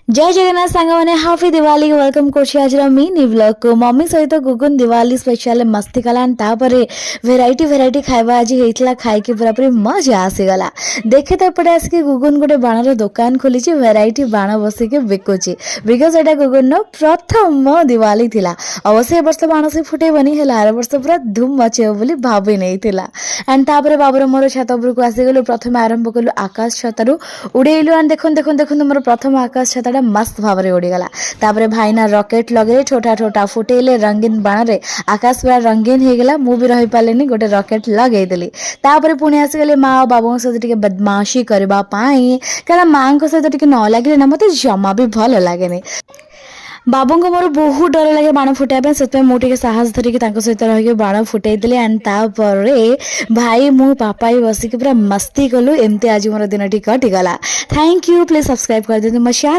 जय जगन्नाथ सांग मैंने हाफी दिवाली वेलकम करछि आज मिनी व्लॉग को मम्मी सहित गुगुन दिवाली स्पेशल मस्ती कला तापरे वेराइटी वेराइटी खाଇବା आज हेतला खाई के पूरा पूरी मजा आसीगला देखे तो एपटे आसिक गुगुन गोटे बाणर दुकान खोली वेराइटी बाण बसिक बिकुची बिकज एटा गुगुन प्रथम दिवाली थिला अवश्य वर्ष बाण से फुटेबनी हेला आर वर्ष पूरा धूम मचेब बोली भाबी नहीं थिला एंड तापरे बाबूर मोर छात उपरको आसीगलु प्रथम आरंभ कलु आकाश छतारु उड़ेइलु एंड देखन देखन देखन मोर प्रथम आकाश छता मस्त भाव में उड़ीगला तापरे भाईना रॉकेट लगे छोटा छोटा फुटेले रंगीन बाण रे आकाश पूरा रंगीन हो गला मु भी रही पालेनी गोटे रॉकेट लगे देली तापरे पुणी आसीगले माँ और बाबा सहित टिके बदमाशी करबा पाई कारण माँ सहित टिके न लगे ना मते जमा भी भल लागेनी बाबू को मोर बहुत डर लगे बाण फुटाइबा से मुझे साहस धरिकी सहित रही बाण फुटाई देली एंड तापरे भाई मु पापा ही बसिक पूरा मस्ती कलु एमती आज मोर दिन टी कटिगला थैंक यू प्लीज सब्सक्राइब कर दिखाँ मो चैनल।